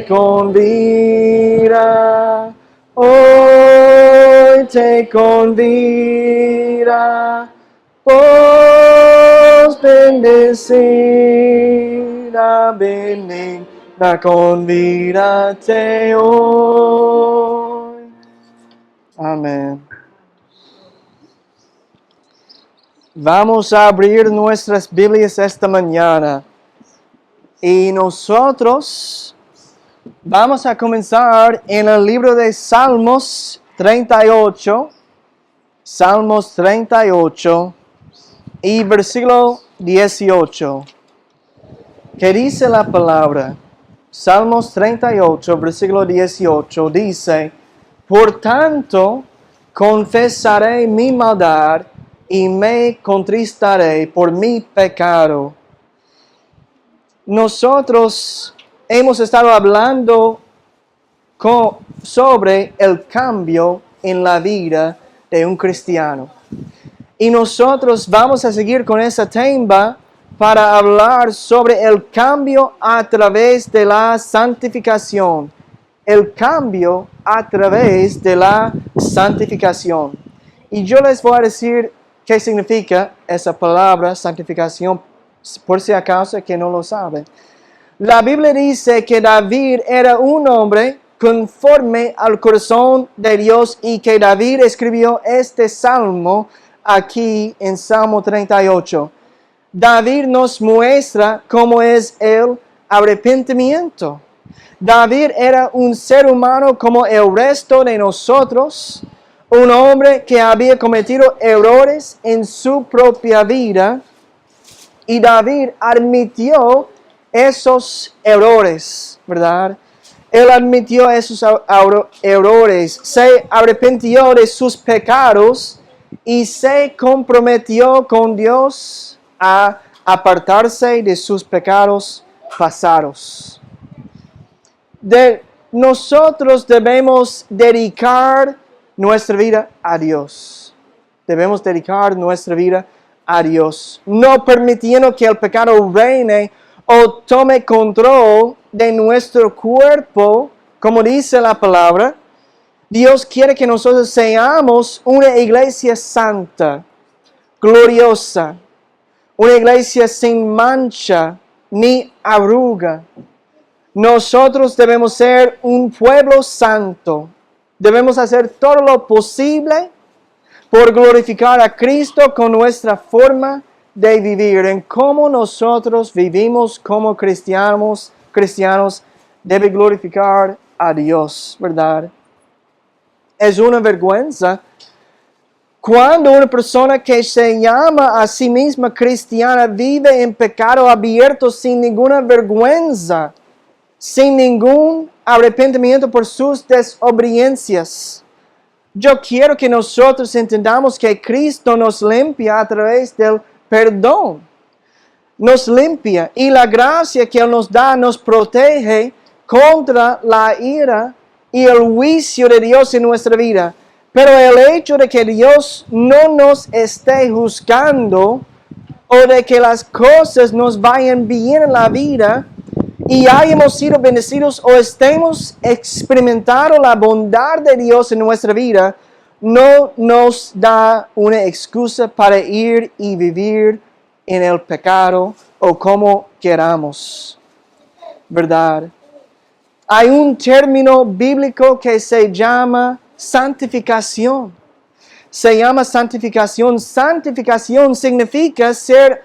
te convida, hoy te convida, vos bendecida, benigna, convídate hoy. Amén. Vamos a abrir nuestras Biblias esta mañana y nosotros vamos a comenzar en el libro de Salmos 38, Salmos 38 y versículo 18. ¿Qué dice la palabra? Salmos 38, versículo 18 dice: Por tanto, confesaré mi maldad y me contristaré por mi pecado. Nosotros hemos estado hablando sobre el cambio en la vida de un cristiano. Y nosotros vamos a seguir con ese tema para hablar sobre el cambio a través de la santificación. El cambio a través de la santificación. Y yo les voy a decir qué significa esa palabra santificación, por si acaso que no lo saben. La Biblia dice que David era un hombre conforme al corazón de Dios y que David escribió este salmo aquí en Salmo 38. David nos muestra cómo es el arrepentimiento. David era un ser humano como el resto de nosotros, un hombre que había cometido errores en su propia vida, y David admitió esos errores, ¿verdad? Él admitió esos errores, se arrepintió de sus pecados y se comprometió con Dios a apartarse de sus pecados pasados. Nosotros debemos dedicar nuestra vida a Dios. Debemos dedicar nuestra vida a Dios, no permitiendo que el pecado reine o tome control de nuestro cuerpo, como dice la palabra. Dios quiere que nosotros seamos una iglesia santa, gloriosa, una iglesia sin mancha ni arruga. Nosotros debemos ser un pueblo santo. Debemos hacer todo lo posible por glorificar a Cristo con nuestra forma de vivir. En cómo nosotros vivimos como cristianos debe glorificar a Dios, ¿verdad? Es una vergüenza cuando una persona que se llama a sí misma cristiana vive en pecado abierto sin ninguna vergüenza, sin ningún arrepentimiento por sus desobediencias. Yo quiero que nosotros entendamos que Cristo nos limpia a través del perdón. Nos limpia y la gracia que Él nos da nos protege contra la ira y el juicio de Dios en nuestra vida. Pero el hecho de que Dios no nos esté juzgando o de que las cosas nos vayan bien en la vida y hayamos sido bendecidos o estemos experimentando la bondad de Dios en nuestra vida, no nos da una excusa para ir y vivir en el pecado o como queramos, ¿verdad? Hay un término bíblico que se llama santificación. Se llama santificación. Santificación significa ser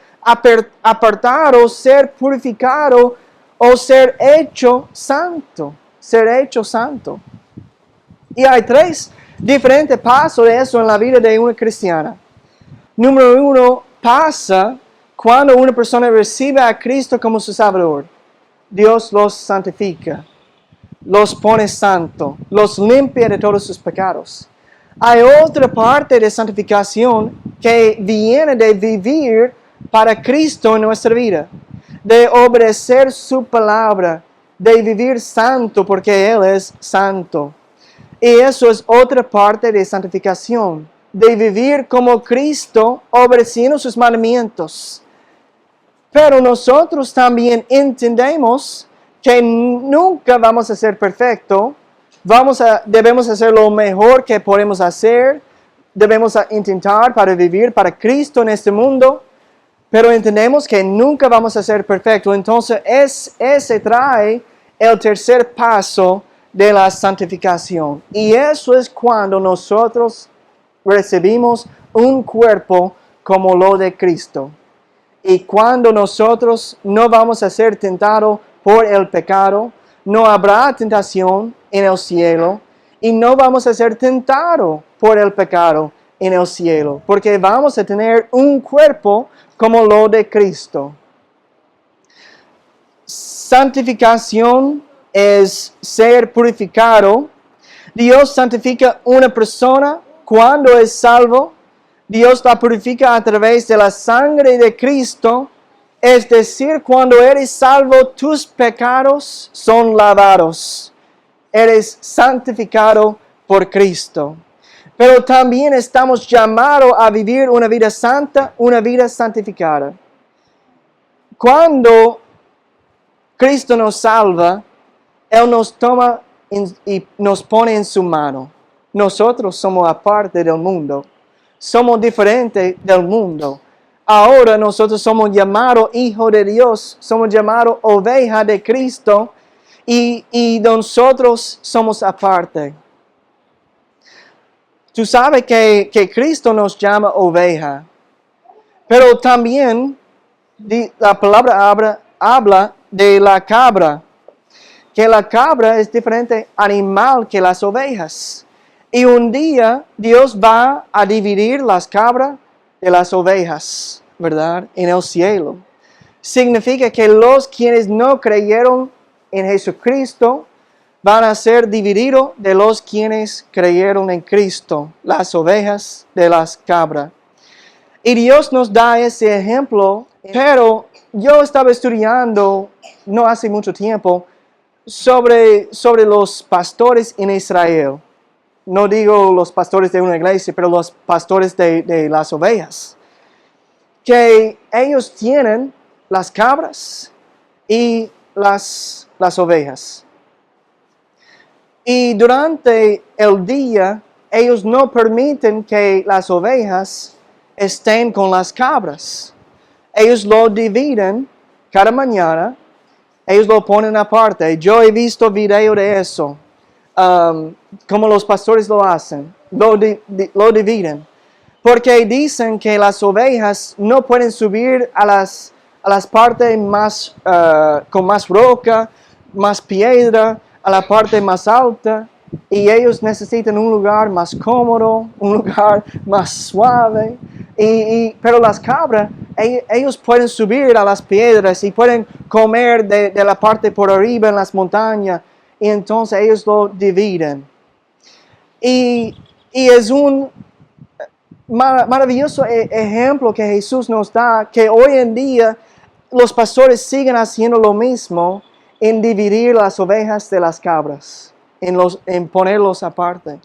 apartado, ser purificado o ser hecho santo. Ser hecho santo. Y hay 3 diferentes pasos de eso en la vida de una cristiana. Número 1, pasa cuando una persona recibe a Cristo como su Salvador. Dios los santifica, los pone santo, los limpia de todos sus pecados. Hay otra parte de santificación que viene de vivir para Cristo en nuestra vida, de obedecer su palabra, de vivir santo porque Él es santo. Y eso es otra parte de santificación, de vivir como Cristo, obedeciendo sus mandamientos. Pero nosotros también entendemos que nunca vamos a ser perfectos, debemos hacer lo mejor que podemos hacer, debemos intentar para vivir para Cristo en este mundo, pero entendemos que nunca vamos a ser perfectos. Entonces, ese trae el tercer paso de la santificación. Y eso es cuando nosotros recibimos un cuerpo como lo de Cristo. Y cuando nosotros no vamos a ser tentados por el pecado, no habrá tentación en el cielo y no vamos a ser tentados por el pecado en el cielo, porque vamos a tener un cuerpo como lo de Cristo. Santificación es ser purificado. Dios santifica una persona cuando es salvo. Dios la purifica a través de la sangre de Cristo. Es decir, cuando eres salvo, tus pecados son lavados. Eres santificado por Cristo. Pero también estamos llamados a vivir una vida santa, una vida santificada. Cuando Cristo nos salva, Él nos toma y nos pone en su mano. Nosotros somos aparte del mundo. Somos diferentes del mundo. Ahora nosotros somos llamados hijos de Dios. Somos llamados ovejas de Cristo. Y nosotros somos aparte. Tú sabes que Cristo nos llama oveja. Pero también la palabra habla de la cabra. Que la cabra es diferente animal que las ovejas. Y un día Dios va a dividir las cabras de las ovejas, ¿verdad? En el cielo. Significa que los quienes no creyeron en Jesucristo van a ser divididos de los quienes creyeron en Cristo, las ovejas de las cabras. Y Dios nos da ese ejemplo, pero yo estaba estudiando no hace mucho tiempo sobre los pastores en Israel. No digo los pastores de una iglesia, pero los pastores de las ovejas. Que ellos tienen las cabras y las ovejas. Y durante el día, ellos no permiten que las ovejas estén con las cabras. Ellos lo dividen cada mañana. Ellos lo ponen aparte. Yo he visto video de eso. Como los pastores lo hacen. Lo dividen. Porque dicen que las ovejas no pueden subir a las partes más, con más roca, más piedra, a la parte más alta. Y ellos necesitan un lugar más cómodo, un lugar más suave. Pero las cabras, ellos pueden subir a las piedras y pueden comer de la parte por arriba en las montañas. Y entonces ellos lo dividen. Y es un maravilloso ejemplo que Jesús nos da, que hoy en día los pastores siguen haciendo lo mismo en dividir las ovejas de las cabras, en ponerlos aparte.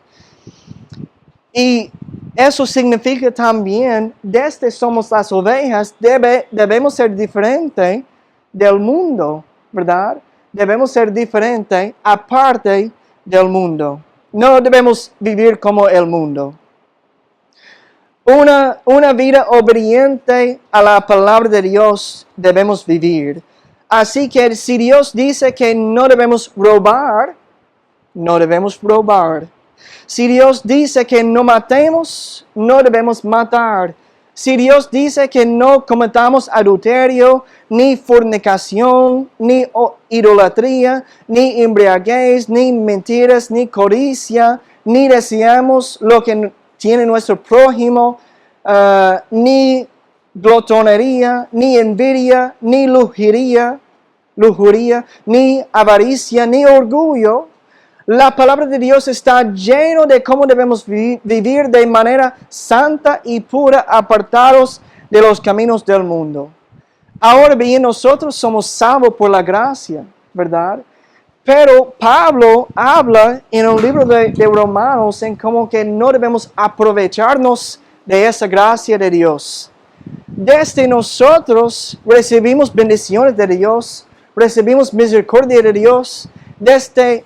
Y eso significa también, desde somos las ovejas, debemos ser diferentes del mundo, ¿verdad? Debemos ser diferentes aparte del mundo. No debemos vivir como el mundo. Una vida obediente a la palabra de Dios debemos vivir. Así que si Dios dice que no debemos robar, no debemos robar. Si Dios dice que no matemos, no debemos matar. Si Dios dice que no cometamos adulterio, ni fornicación, ni idolatría, ni embriaguez, ni mentiras, ni codicia, ni deseamos lo que tiene nuestro prójimo, ni glotonería, ni envidia, ni lujuria, ni avaricia, ni orgullo. La palabra de Dios está lleno de cómo debemos vivir de manera santa y pura, apartados de los caminos del mundo. Ahora bien, nosotros somos salvos por la gracia, ¿verdad? Pero Pablo habla en el libro de Romanos en como que no debemos aprovecharnos de esa gracia de Dios. Desde nosotros recibimos bendiciones de Dios, recibimos misericordia de Dios, desde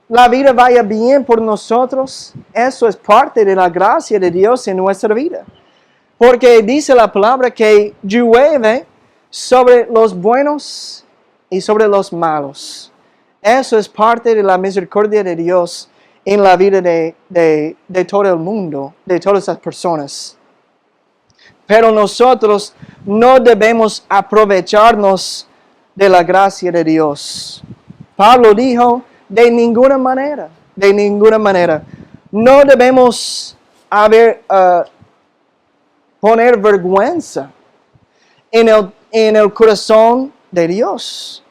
la vida vaya bien por nosotros, eso es parte de la gracia de Dios en nuestra vida. Porque dice la palabra que llueve sobre los buenos y sobre los malos. Eso es parte de la misericordia de Dios en la vida de todo el mundo, de todas las personas. Pero nosotros no debemos aprovecharnos de la gracia de Dios. Pablo dijo, de ninguna manera. No debemos poner vergüenza en el corazón de Dios.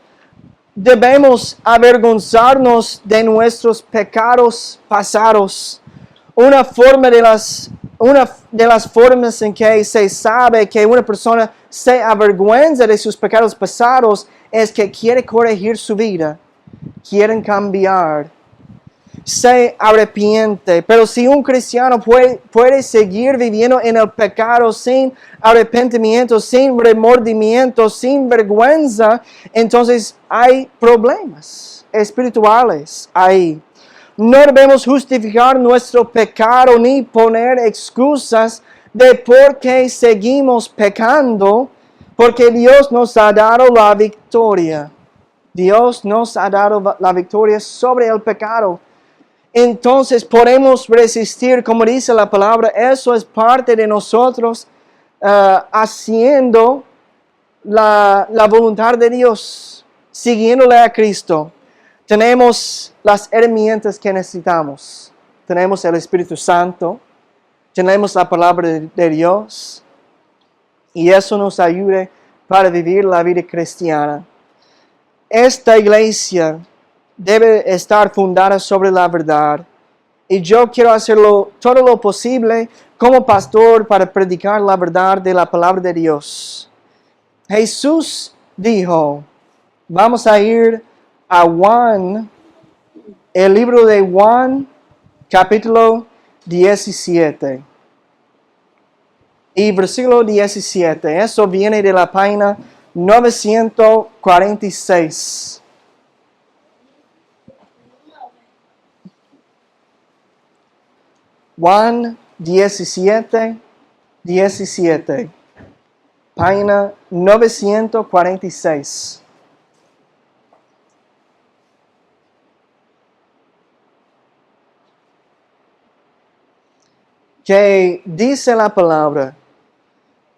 Debemos avergonzarnos de nuestros pecados pasados. Una de las formas en que se sabe que una persona se avergüenza de sus pecados pasados es que quiere corregir su vida, quieren cambiar, se arrepiente. Pero si un cristiano puede seguir viviendo en el pecado sin arrepentimiento, sin remordimiento, sin vergüenza, entonces hay problemas espirituales ahí. No debemos justificar nuestro pecado ni poner excusas de por qué seguimos pecando, porque Dios nos ha dado la victoria. Dios nos ha dado la victoria sobre el pecado. Entonces podemos resistir, como dice la palabra, eso es parte de nosotros haciendo la voluntad de Dios, siguiéndole a Cristo. Tenemos las herramientas que necesitamos. Tenemos el Espíritu Santo, tenemos la palabra de Dios, y eso nos ayuda para vivir la vida cristiana. Esta iglesia debe estar fundada sobre la verdad. Y yo quiero hacerlo todo lo posible como pastor para predicar la verdad de la palabra de Dios. Jesús dijo, vamos a ir a Juan, el libro de Juan, capítulo 17. Y versículo 17, eso viene de la página 946. Juan 17, página 946. Que dice la palabra,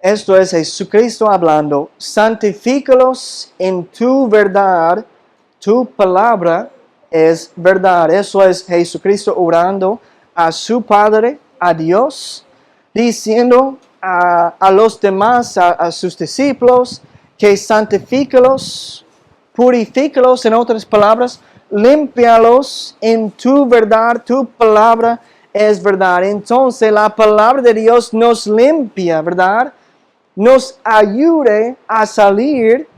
esto es Jesucristo hablando, santifícalos en tu verdad, tu palabra es verdad. Eso es Jesucristo orando a su Padre, a Dios, diciendo a los demás, a sus discípulos, que santifícalos, purifícalos, en otras palabras, límpialos en tu verdad, tu palabra es verdad. Entonces la palabra de Dios nos limpia, ¿verdad? Nos ayude a salir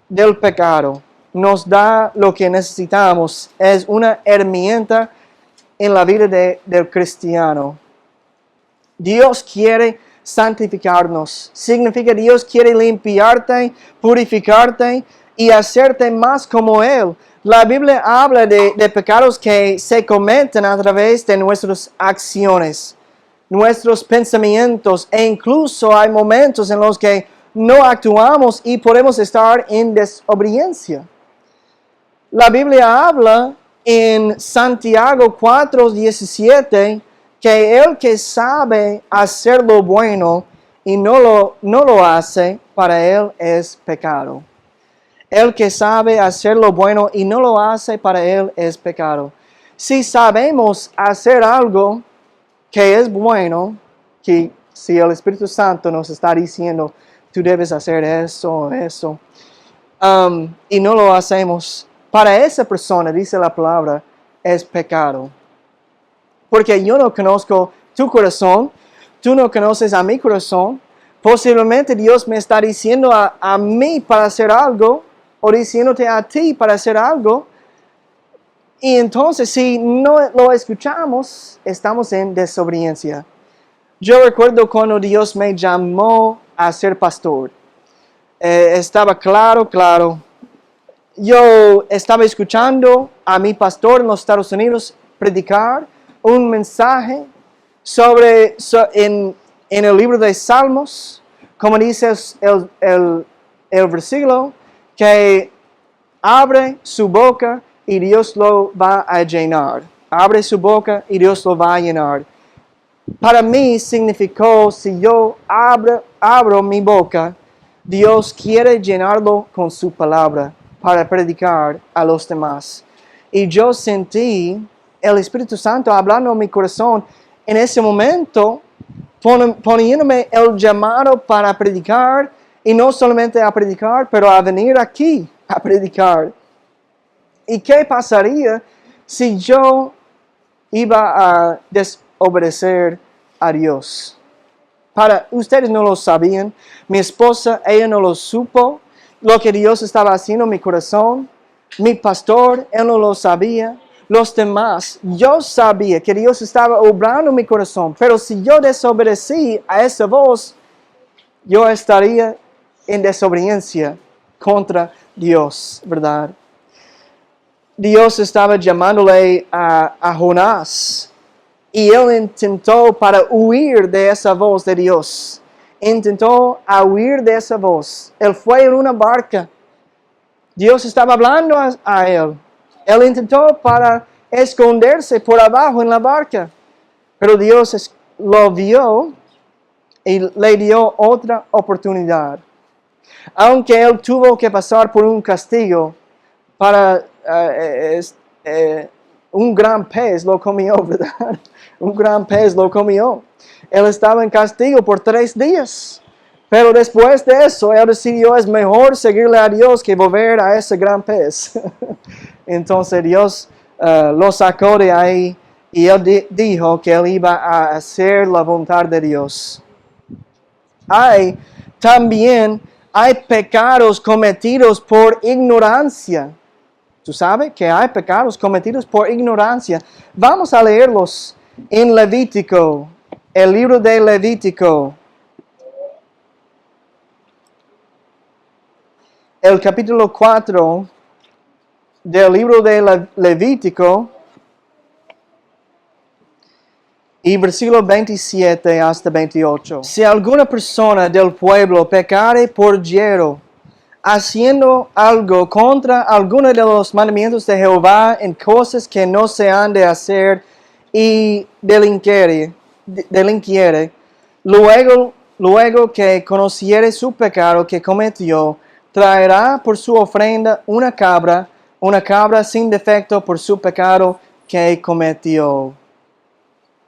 del pecado. Nos da lo que necesitamos. Es una herramienta en la vida del cristiano. Dios quiere santificarnos. Significa Dios quiere limpiarte, purificarte y hacerte más como Él. La Biblia habla de pecados que se cometen a través de nuestras acciones, nuestros pensamientos, e incluso hay momentos en los que no actuamos y podemos estar en desobediencia. La Biblia habla en Santiago 4:17 que el que sabe hacer lo bueno y no lo hace, para él es pecado. El que sabe hacer lo bueno y no lo hace, para él es pecado. Si sabemos hacer algo que es bueno, que si el Espíritu Santo nos está diciendo, tú debes hacer eso, y no lo hacemos, para esa persona, dice la palabra, es pecado. Porque yo no conozco tu corazón, tú no conoces a mi corazón. Posiblemente Dios me está diciendo a mí para hacer algo, o diciéndote a ti para hacer algo. Y entonces si no lo escuchamos, estamos en desobediencia. Yo recuerdo cuando Dios me llamó a ser pastor. Estaba claro yo estaba escuchando a mi pastor en los Estados Unidos predicar un mensaje en el libro de Salmos, como dice el versículo, que abre su boca y Dios lo va a llenar. Abre su boca y Dios lo va a llenar. Para mí significó, si yo abro mi boca, Dios quiere llenarlo con su palabra para predicar a los demás. Y yo sentí el Espíritu Santo hablando en mi corazón en ese momento, poniéndome el llamado para predicar, y no solamente a predicar, pero a venir aquí a predicar. ¿Y qué pasaría si yo iba a desobedecer a Dios? Ustedes no lo sabían, mi esposa, ella no lo supo, lo que Dios estaba haciendo en mi corazón. Mi pastor, él no lo sabía. Los demás, yo sabía que Dios estaba obrando en mi corazón, pero si yo desobedecí a esa voz, yo estaría en desobediencia contra Dios, ¿verdad? Dios estaba llamándole a Jonás, y él intentó para huir de esa voz de Dios. Intentó huir de esa voz. Él fue en una barca. Dios estaba hablando a él. Él intentó para esconderse por abajo en la barca. Pero Dios lo vio y le dio otra oportunidad. Aunque él tuvo que pasar por un castigo para un gran pez lo comió, ¿verdad? Un gran pez lo comió. Él estaba en castigo por 3 días. Pero después de eso, él decidió, es mejor seguirle a Dios que volver a ese gran pez. Entonces Dios lo sacó de ahí y él dijo que él iba a hacer la voluntad de Dios. También hay pecados cometidos por ignorancia. ¿Tú sabes que hay pecados cometidos por ignorancia? Vamos a leerlos en Levítico, el libro de Levítico. El capítulo 4 del libro de Levítico y versículo 27 hasta 28. Si alguna persona del pueblo pecare por hiero, haciendo algo contra alguno de los mandamientos de Jehová en cosas que no se han de hacer y delinquiere, luego que conociere su pecado que cometió, traerá por su ofrenda una cabra sin defecto por su pecado que cometió.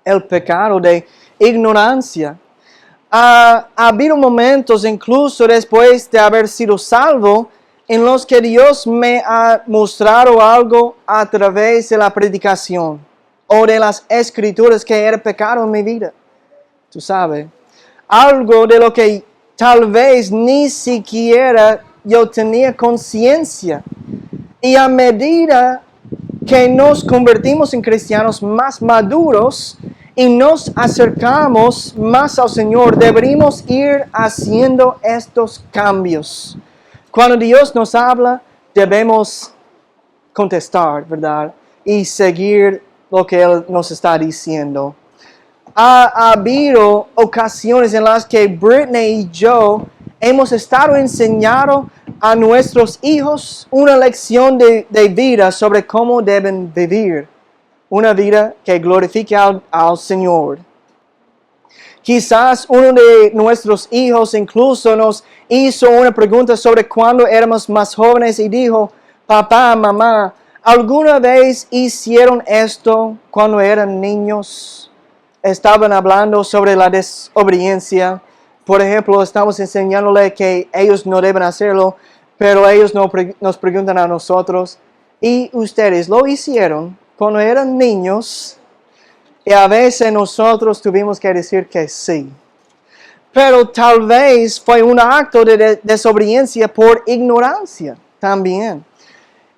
El pecado de ignorancia. Ha habido momentos, incluso después de haber sido salvo, en los que Dios me ha mostrado algo a través de la predicación o de las escrituras que era pecado en mi vida. Tú sabes, algo de lo que tal vez ni siquiera yo tenía conciencia. Y a medida que nos convertimos en cristianos más maduros y nos acercamos más al Señor, deberíamos ir haciendo estos cambios. Cuando Dios nos habla, debemos contestar, ¿verdad? Y seguir lo que Él nos está diciendo. Ha habido ocasiones en las que Brittany y yo hemos estado enseñando a nuestros hijos una lección de vida sobre cómo deben vivir. Una vida que glorifique al Señor. Quizás uno de nuestros hijos incluso nos hizo una pregunta sobre cuando éramos más jóvenes y dijo, papá, mamá, ¿alguna vez hicieron esto cuando eran niños? Estaban hablando sobre la desobediencia. Por ejemplo, estamos enseñándole que ellos no deben hacerlo, pero ellos nos preguntan a nosotros, ¿y ustedes lo hicieron cuando eran niños? Y a veces nosotros tuvimos que decir que sí. Pero tal vez fue un acto de desobediencia por ignorancia también.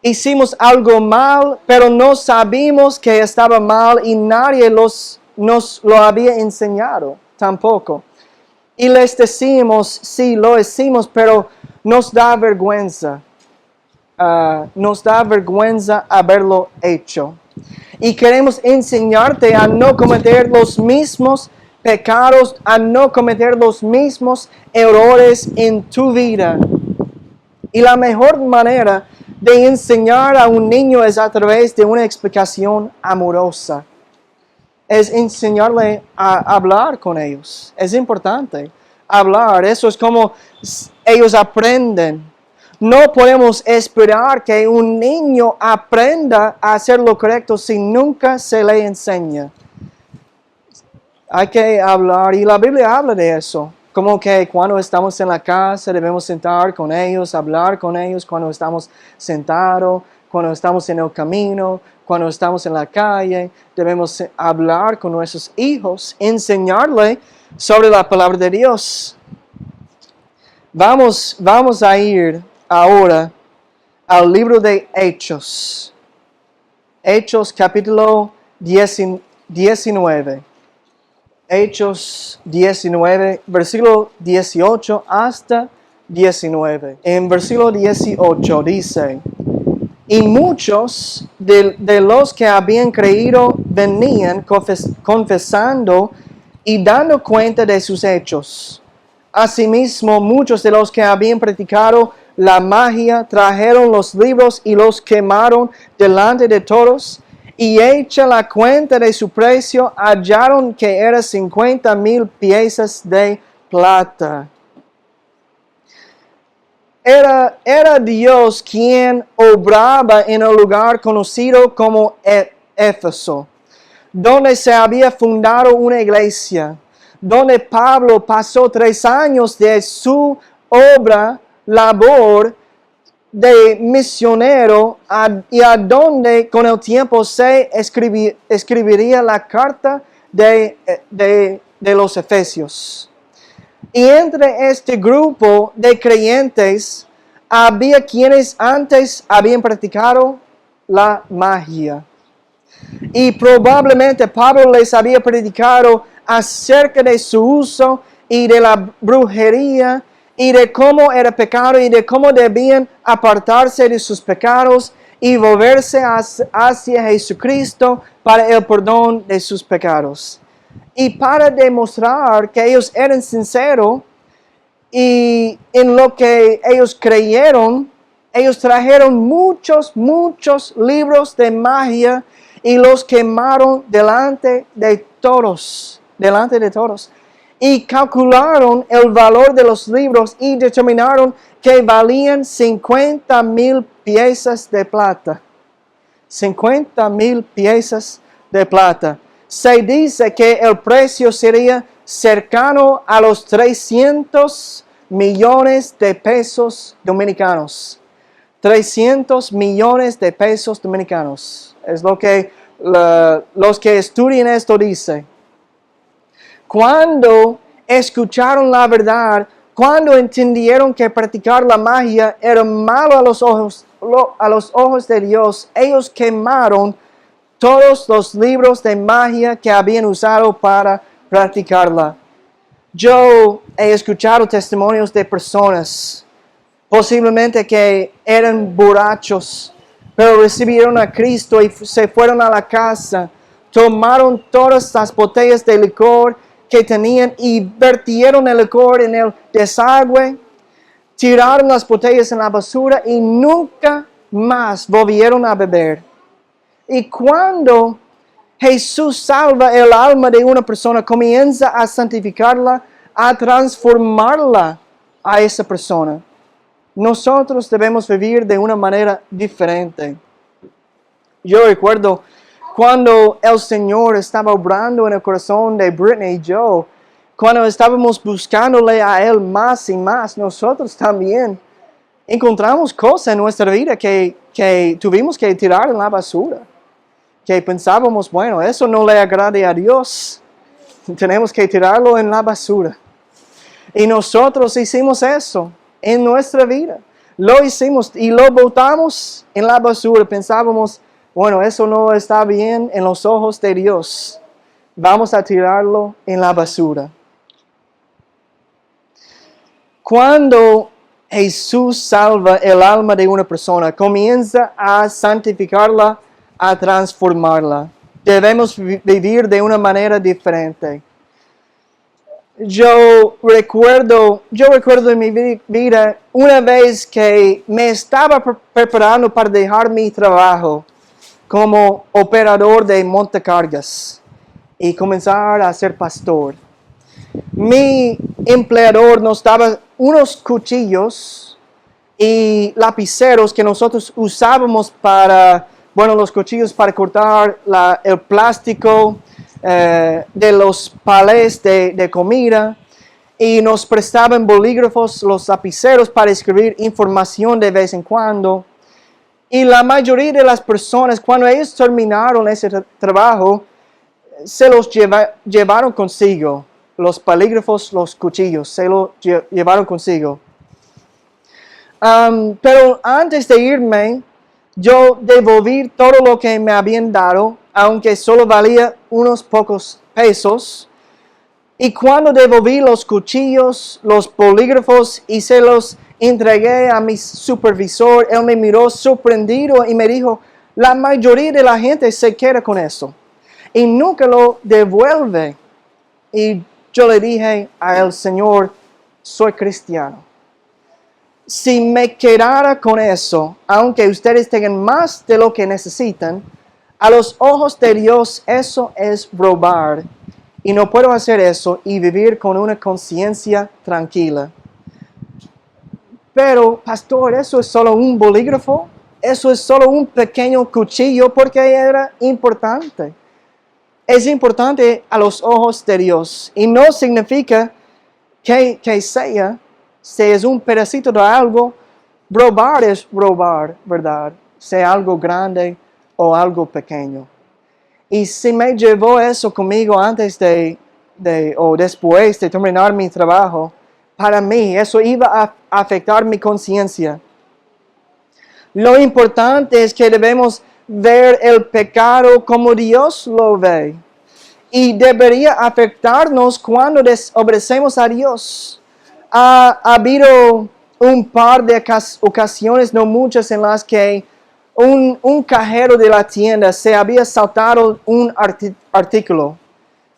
Hicimos algo mal, pero no sabíamos que estaba mal y nadie nos lo había enseñado tampoco. Y les decimos, sí, lo hicimos, pero nos da vergüenza. nos da vergüenza haberlo hecho. Y queremos enseñarte a no cometer los mismos pecados, a no cometer los mismos errores en tu vida. Y la mejor manera de enseñar a un niño es a través de una explicación amorosa. Es enseñarle a hablar con ellos. Es importante hablar. Eso es como ellos aprenden. No podemos esperar que un niño aprenda a hacer lo correcto si nunca se le enseña. Hay que hablar, y la Biblia habla de eso. Como que cuando estamos en la casa debemos sentar con ellos, hablar con ellos cuando estamos sentados, cuando estamos en el camino, cuando estamos en la calle. Debemos hablar con nuestros hijos, enseñarle sobre la palabra de Dios. Vamos a ir ahora al libro de Hechos. Hechos capítulo 19. Hechos 19, versículo 18 hasta 19. En versículo 18 dice: y muchos de los que habían creído venían confesando y dando cuenta de sus hechos. Asimismo, muchos de los que habían practicado la magia trajeron los libros y los quemaron delante de todos. Y hecha la cuenta de su precio, hallaron que era 50,000 piezas de plata. Era Dios quien obraba en el lugar conocido como Éfeso, donde se había fundado una iglesia, donde Pablo pasó 3 años de su labor de misionero, y a donde con el tiempo se escribiría la carta de los Efesios. Y entre este grupo de creyentes había quienes antes habían practicado la magia. Y probablemente Pablo les había predicado acerca de su uso y de la brujería y de cómo era pecado y de cómo debían apartarse de sus pecados y volverse hacia Jesucristo para el perdón de sus pecados. Y para demostrar que ellos eran sinceros y en lo que ellos creyeron, ellos trajeron muchos libros de magia y los quemaron delante de todos. Y calcularon el valor de los libros y determinaron que valían 50,000 piezas de plata. 50,000 piezas de plata. Se dice que el precio sería cercano a los 300 millones de pesos dominicanos. 300 millones de pesos dominicanos. Es lo que los que estudian esto dicen. Cuando escucharon la verdad, cuando entendieron que practicar la magia era malo a los ojos de Dios, ellos quemaron todos los libros de magia que habían usado para practicarla. Yo he escuchado testimonios de personas, posiblemente que eran borrachos, pero recibieron a Cristo y se fueron a la casa, tomaron todas las botellas de licor que tenían y vertieron el licor en el desagüe, tiraron las botellas en la basura y nunca más volvieron a beber. Y cuando Jesús salva el alma de una persona, comienza a santificarla, a transformarla a esa persona. Nosotros debemos vivir de una manera diferente. Yo recuerdo cuando el Señor estaba obrando en el corazón de Brittany y yo, cuando estábamos buscándole a Él más y más, nosotros también encontramos cosas en nuestra vida que tuvimos que tirar en la basura. Que pensábamos, bueno, eso no le agrade a Dios, tenemos que tirarlo en la basura. Y nosotros hicimos eso en nuestra vida. Lo hicimos y lo botamos en la basura. Pensábamos, bueno, eso no está bien en los ojos de Dios. Vamos a tirarlo en la basura. Cuando Jesús salva el alma de una persona, comienza a santificarla, a transformarla. Debemos vivir de una manera diferente. Yo recuerdo en mi vida una vez que me estaba preparando para dejar mi trabajo como operador de montacargas y comenzar a ser pastor. Mi empleador nos daba unos cuchillos y lapiceros que nosotros usábamos para, los cuchillos para cortar el plástico de los palés de comida, y nos prestaban bolígrafos, los lapiceros, para escribir información de vez en cuando. Y la mayoría de las personas, cuando ellos terminaron ese trabajo, se los llevaron consigo. Los bolígrafos, los cuchillos, se los llevaron consigo. Pero antes de irme, yo devolví todo lo que me habían dado, aunque solo valía unos pocos pesos. Y cuando devolví los cuchillos, los bolígrafos y se los entregué a mi supervisor, él me miró sorprendido y me dijo, la mayoría de la gente se queda con eso y nunca lo devuelve. Y yo le dije al Señor, soy cristiano. Si me quedara con eso, aunque ustedes tengan más de lo que necesitan, a los ojos de Dios eso es robar. Y no puedo hacer eso y vivir con una conciencia tranquila. Pero, pastor, eso es solo un bolígrafo, eso es solo un pequeño cuchillo, porque era importante. Es importante a los ojos de Dios. Y no significa que sea, si es un pedacito de algo, robar es robar, ¿verdad? Sea algo grande o algo pequeño. Y si me llevó eso conmigo antes o después de terminar mi trabajo, para mí eso iba a afectar mi conciencia. Lo importante es que debemos ver el pecado como Dios lo ve. Y debería afectarnos cuando desobedecemos a Dios. Ha habido un par de ocasiones, no muchas, en las que un cajero de la tienda se había saltado un artículo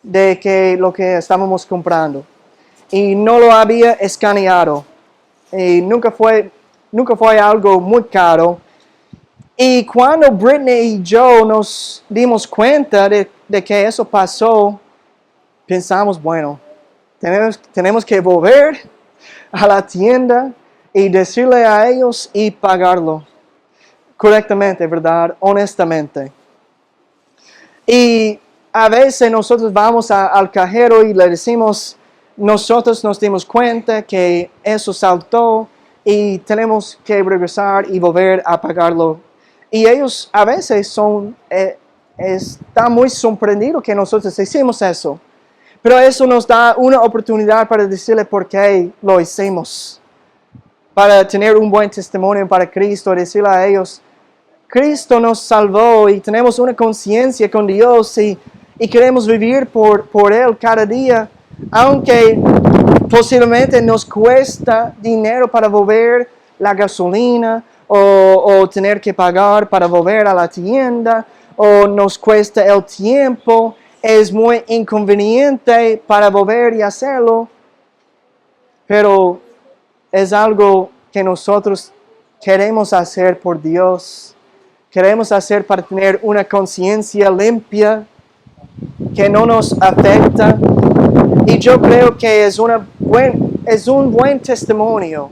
de lo que estábamos comprando y no lo había escaneado. Y nunca fue algo muy caro. Y cuando Britney y yo nos dimos cuenta de que eso pasó, pensamos, bueno, tenemos que volver a la tienda y decirle a ellos y pagarlo correctamente, ¿verdad? Honestamente. Y a veces nosotros vamos al cajero y le decimos, nosotros nos dimos cuenta que eso saltó y tenemos que regresar y volver a pagarlo. Y ellos a veces están muy sorprendidos que nosotros hicimos eso. Pero eso nos da una oportunidad para decirle por qué lo hicimos. Para tener un buen testimonio para Cristo, decirle a ellos, Cristo nos salvó y tenemos una conciencia con Dios y queremos vivir por Él cada día, aunque posiblemente nos cuesta dinero para volver la gasolina o tener que pagar para volver a la tienda o nos cuesta el tiempo, es muy inconveniente para volver y hacerlo, pero es algo que nosotros queremos hacer por Dios. Queremos hacer para tener una conciencia limpia que no nos afecta. Y yo creo que es un buen testimonio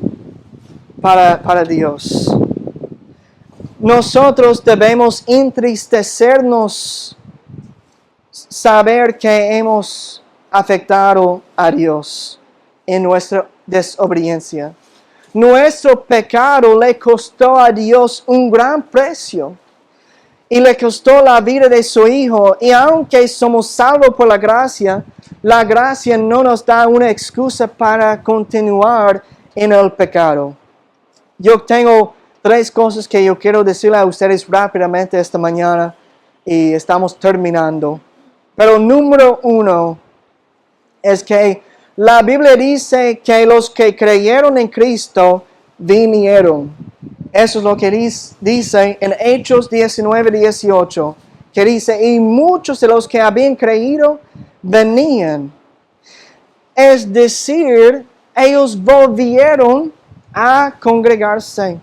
para Dios. Nosotros debemos entristecernos, saber que hemos afectado a Dios en nuestra desobediencia. Nuestro pecado le costó a Dios un gran precio y le costó la vida de su Hijo. Y aunque somos salvos por la gracia no nos da una excusa para continuar en el pecado. Yo tengo 3 cosas que yo quiero decirle a ustedes rápidamente esta mañana y estamos terminando. Pero número 1 es que la Biblia dice que los que creyeron en Cristo vinieron. Eso es lo que dice en Hechos 19:18, que dice, y muchos de los que habían creído venían. Es decir, ellos volvieron a congregarse.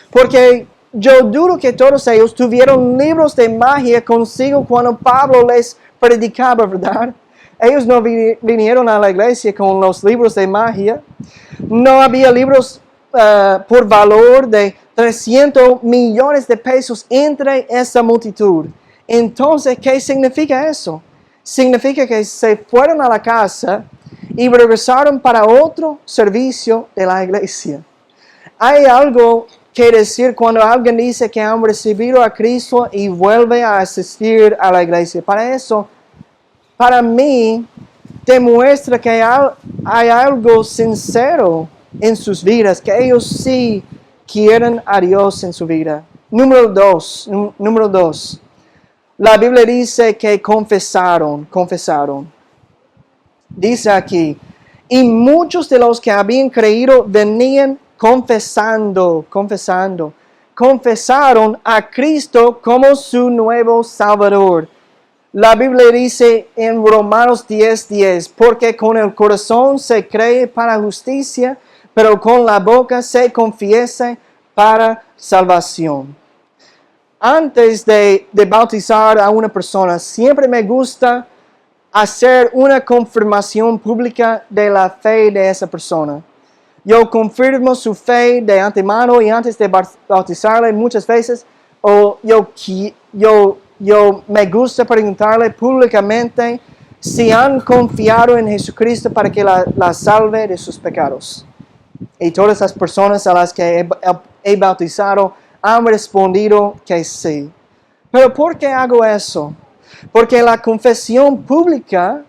Porque yo dudo que todos ellos tuvieron libros de magia consigo cuando Pablo les predicaba, ¿verdad? Ellos no vinieron a la iglesia con los libros de magia. No había libros por valor de 300 millones de pesos entre esa multitud. Entonces, ¿qué significa eso? Significa que se fueron a la casa y regresaron para otro servicio de la iglesia. Hay algo que decir cuando alguien dice que han recibido a Cristo y vuelve a asistir a la iglesia. Para eso, para mí, demuestra que hay algo sincero en sus vidas, que ellos sí quieren a Dios en su vida. Número dos. La Biblia dice que confesaron. Dice aquí, y muchos de los que habían creído venían confesaron a Cristo como su nuevo Salvador. La Biblia dice en Romanos 10:10, porque con el corazón se cree para justicia, pero con la boca se confiesa para salvación. Antes de bautizar a una persona, siempre me gusta hacer una confirmación pública de la fe de esa persona. Yo confirmo su fe de antemano y antes de bautizarle muchas veces, o yo me gusta preguntarle públicamente si han confiado en Jesucristo para que la salve de sus pecados. Y todas las personas a las que he bautizado han respondido que sí. ¿Pero por qué hago eso? Porque la confesión pública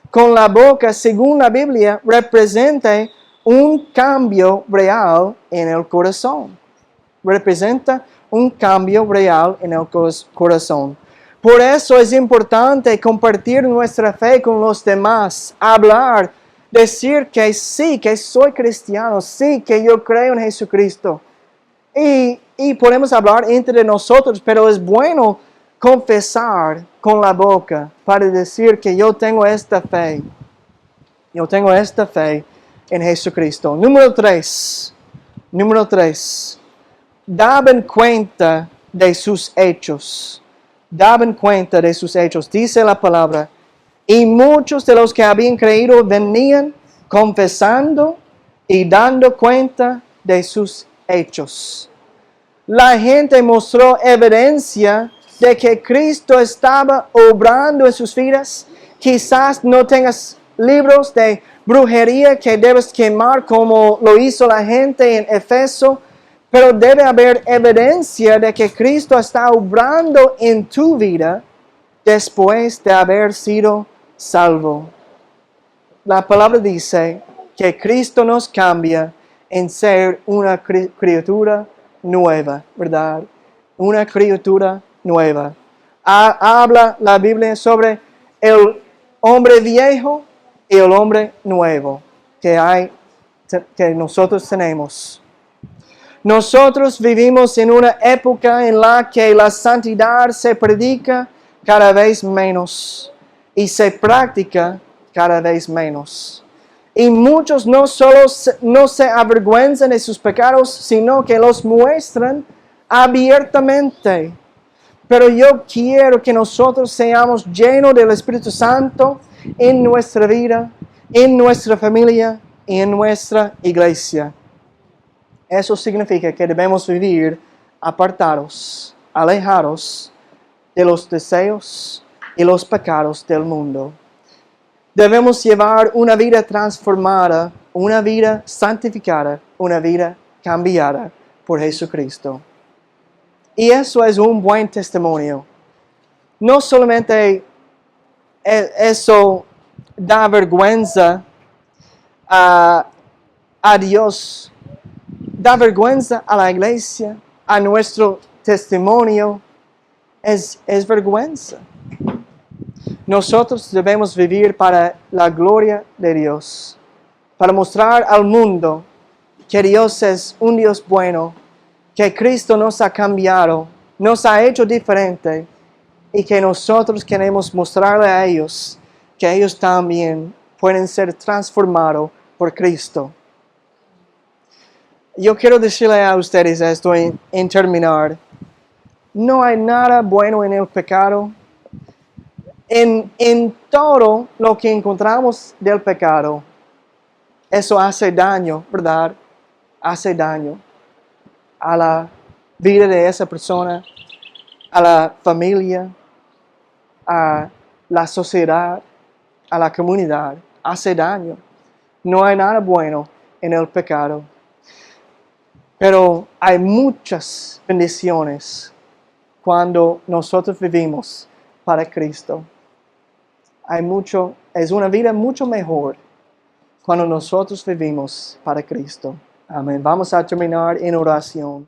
con la boca, según la Biblia, representa un cambio real en el corazón. Representa un cambio real en el corazón. Por eso es importante compartir nuestra fe con los demás, hablar, decir que sí, que soy cristiano, sí, que yo creo en Jesucristo. Y podemos hablar entre nosotros, pero es bueno confesar con la boca para decir que yo tengo esta fe. Yo tengo esta fe en Jesucristo. Número 3. Daban cuenta de sus hechos. Daban cuenta de sus hechos. Dice la palabra. Y muchos de los que habían creído venían confesando y dando cuenta de sus hechos. La gente mostró evidencia de que Cristo estaba obrando en sus vidas. Quizás no tengas libros de brujería que debes quemar como lo hizo la gente en Efeso, pero debe haber evidencia de que Cristo está obrando en tu vida después de haber sido salvo. La palabra dice que Cristo nos cambia en ser una criatura nueva, ¿verdad? Una criatura nueva. Habla la Biblia sobre el hombre viejo y el hombre nuevo que nosotros tenemos. Nosotros vivimos en una época en la que la santidad se predica cada vez menos y se practica cada vez menos. Y muchos no solo no se avergüenzan de sus pecados, sino que los muestran abiertamente. Pero yo quiero que nosotros seamos llenos del Espíritu Santo en nuestra vida, en nuestra familia y en nuestra iglesia. Eso significa que debemos vivir apartados, alejados de los deseos y los pecados del mundo. Debemos llevar una vida transformada, una vida santificada, una vida cambiada por Jesucristo. Y eso es un buen testimonio. No solamente eso da vergüenza a Dios, da vergüenza a la iglesia, a nuestro testimonio, es vergüenza. Nosotros debemos vivir para la gloria de Dios, para mostrar al mundo que Dios es un Dios bueno, que Cristo nos ha cambiado, nos ha hecho diferente y que nosotros queremos mostrarle a ellos que ellos también pueden ser transformados por Cristo. Yo quiero decirle a ustedes esto en terminar. No hay nada bueno en el pecado. En todo lo que encontramos del pecado, eso hace daño, ¿verdad? Hace daño a la vida de esa persona, a la familia, a la sociedad, a la comunidad. Hace daño. No hay nada bueno en el pecado. Pero hay muchas bendiciones cuando nosotros vivimos para Cristo. Es una vida mucho mejor cuando nosotros vivimos para Cristo. Amén. Vamos a terminar en oración.